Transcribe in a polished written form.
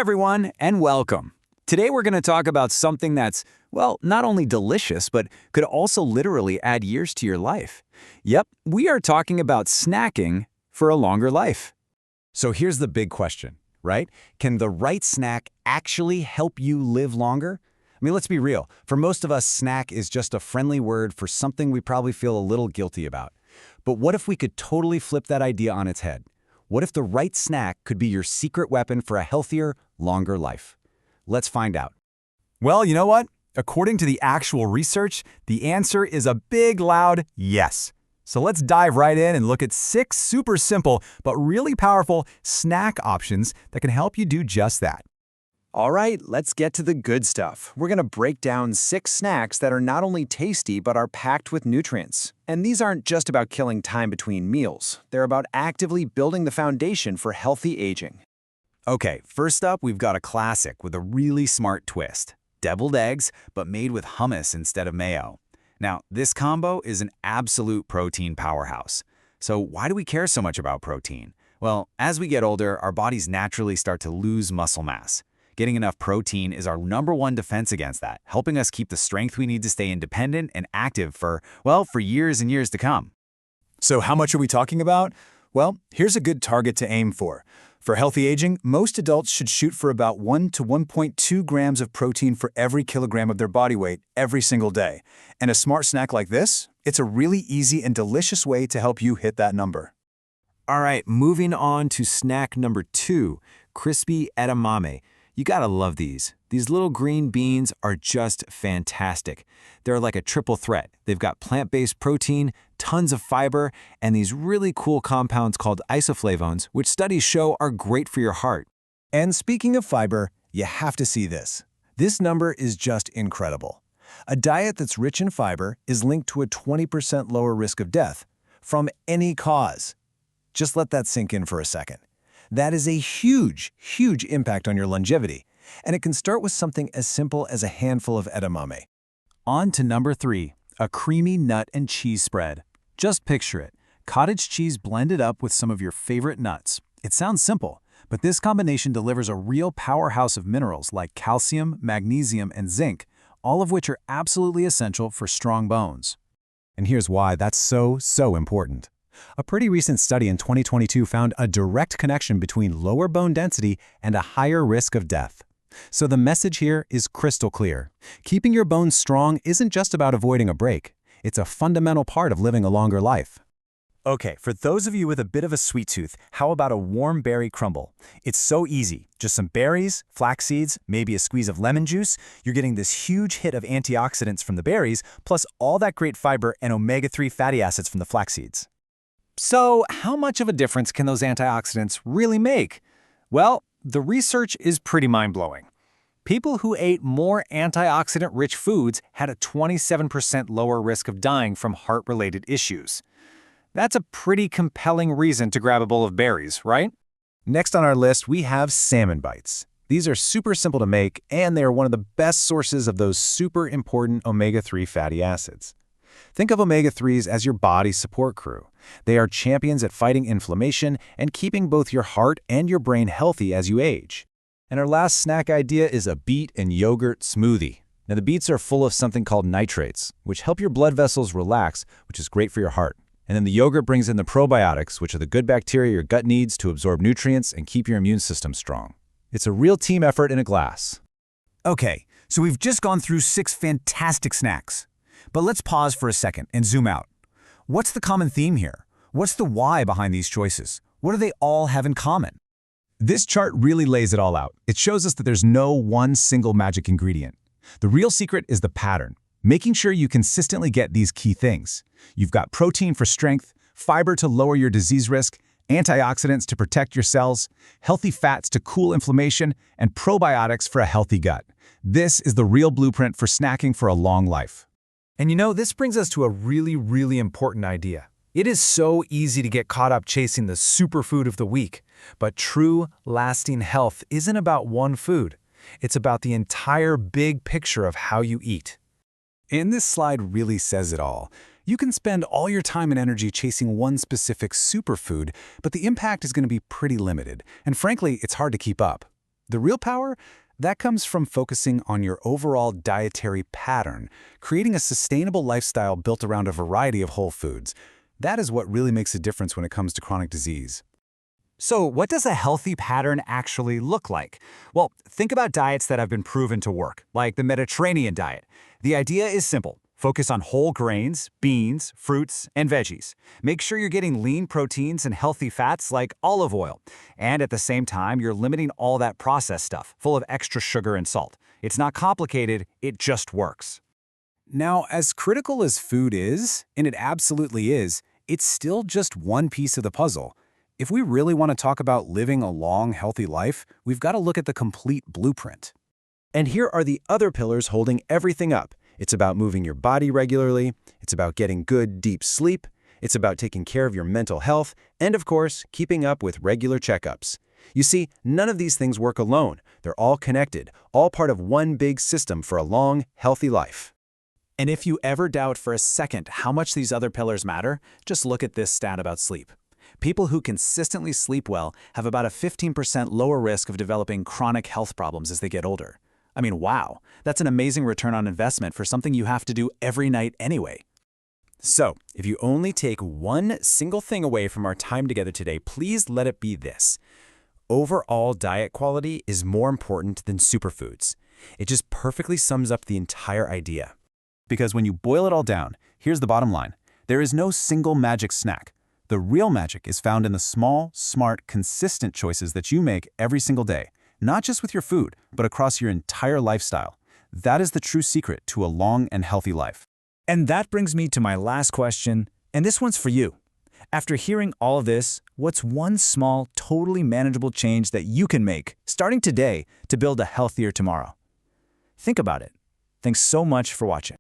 everyone, and welcome. Today we're going to talk about something that's, well, not only delicious, but could also literally add years to your life. Yep, we are talking about snacking for a longer life. So here's the big question, right? Can the right snack actually help you live longer? I mean, let's be real. For most of us, snack is just a friendly word for something we probably feel a little guilty about. But what if we could totally flip that idea on its head? What if the right snack could be your secret weapon for a healthier, longer life? Let's find out. Well, you know what? According to the actual research, the answer is a big, loud yes. So let's dive right in and look at 6 super simple but really powerful snack options that can help you do just that. All right, let's get to the good stuff. We're going to break down 6 snacks that are not only tasty but are packed with nutrients. And these aren't just about killing time between meals. They're about actively building the foundation for healthy aging. Okay, first up, we've got a classic with a really smart twist. Deviled eggs, but made with hummus instead of mayo. Now, this combo is an absolute protein powerhouse. So why do we care so much about protein? Well, as we get older, our bodies naturally start to lose muscle mass. Getting enough protein is our #1 defense against that, helping us keep the strength we need to stay independent and active for years and years to come. So how much are we talking about? Well, here's a good target to aim for. For healthy aging, most adults should shoot for about 1 to 1.2 grams of protein for every kilogram of their body weight every single day. And a smart snack like this, it's a really easy and delicious way to help you hit that number. All right, moving on to snack number 2, crispy edamame. You gotta love these. These little green beans are just fantastic. They're like a triple threat. They've got plant-based protein, tons of fiber, and these really cool compounds called isoflavones, which studies show are great for your heart. And speaking of fiber, you have to see this. This number is just incredible. A diet that's rich in fiber is linked to a 20% lower risk of death from any cause. Just let that sink in for a second. That is a huge, huge impact on your longevity, and it can start with something as simple as a handful of edamame. On to number 3, a creamy nut and cheese spread. Just picture it, cottage cheese blended up with some of your favorite nuts. It sounds simple, but this combination delivers a real powerhouse of minerals like calcium, magnesium, and zinc, all of which are absolutely essential for strong bones. And here's why that's so important. A pretty recent study in 2022 found a direct connection between lower bone density and a higher risk of death. So the message here is crystal clear. Keeping your bones strong isn't just about avoiding a break. It's a fundamental part of living a longer life. Okay, for those of you with a bit of a sweet tooth, how about a warm berry crumble? It's so easy. Just some berries, flax seeds, maybe a squeeze of lemon juice. You're getting this huge hit of antioxidants from the berries, plus all that great fiber and omega-3 fatty acids from the flax seeds. So, how much of a difference can those antioxidants really make? Well, the research is pretty mind-blowing. People who ate more antioxidant-rich foods had a 27% lower risk of dying from heart-related issues. That's a pretty compelling reason to grab a bowl of berries, right? Next on our list, we have salmon bites. These are super simple to make, and they are one of the best sources of those super important omega-3 fatty acids. Think of omega-3s as your body's support crew. They are champions at fighting inflammation and keeping both your heart and your brain healthy as you age. And our last snack idea is a beet and yogurt smoothie. Now, the beets are full of something called nitrates, which help your blood vessels relax, which is great for your heart. And then the yogurt brings in the probiotics, which are the good bacteria your gut needs to absorb nutrients and keep your immune system strong. It's a real team effort in a glass. Okay, so we've just gone through 6 fantastic snacks. But let's pause for a second and zoom out. What's the common theme here? What's the why behind these choices? What do they all have in common? This chart really lays it all out. It shows us that there's no one single magic ingredient. The real secret is the pattern, making sure you consistently get these key things. You've got protein for strength, fiber to lower your disease risk, antioxidants to protect your cells, healthy fats to cool inflammation, and probiotics for a healthy gut. This is the real blueprint for snacking for a long life. And you know, this brings us to a really important idea. It is so easy to get caught up chasing the superfood of the week, but true, lasting health isn't about one food. It's about the entire big picture of how you eat. And this slide really says it all. You can spend all your time and energy chasing one specific superfood, but the impact is going to be pretty limited, and frankly, it's hard to keep up. The real power? That comes from focusing on your overall dietary pattern, creating a sustainable lifestyle built around a variety of whole foods. That is what really makes a difference when it comes to chronic disease. So, what does a healthy pattern actually look like? Well, think about diets that have been proven to work, like the Mediterranean diet. The idea is simple. Focus on whole grains, beans, fruits, and veggies. Make sure you're getting lean proteins and healthy fats like olive oil. And at the same time, you're limiting all that processed stuff, full of extra sugar and salt. It's not complicated, it just works. Now, as critical as food is, and it absolutely is, it's still just one piece of the puzzle. If we really want to talk about living a long, healthy life, we've got to look at the complete blueprint. And here are the other pillars holding everything up. It's about moving your body regularly, it's about getting good, deep sleep, it's about taking care of your mental health, and of course, keeping up with regular checkups. You see, none of these things work alone. They're all connected, all part of one big system for a long, healthy life. And if you ever doubt for a second how much these other pillars matter, just look at this stat about sleep. People who consistently sleep well have about a 15% lower risk of developing chronic health problems as they get older. I mean, wow, that's an amazing return on investment for something you have to do every night anyway. So, if you only take one single thing away from our time together today, please let it be this. Overall diet quality is more important than superfoods. It just perfectly sums up the entire idea. Because when you boil it all down, here's the bottom line. There is no single magic snack. The real magic is found in the small, smart, consistent choices that you make every single day, not just with your food, but across your entire lifestyle. That is the true secret to a long and healthy life. And that brings me to my last question, and this one's for you. After hearing all of this, what's one small, totally manageable change that you can make, starting today, to build a healthier tomorrow? Think about it. Thanks so much for watching.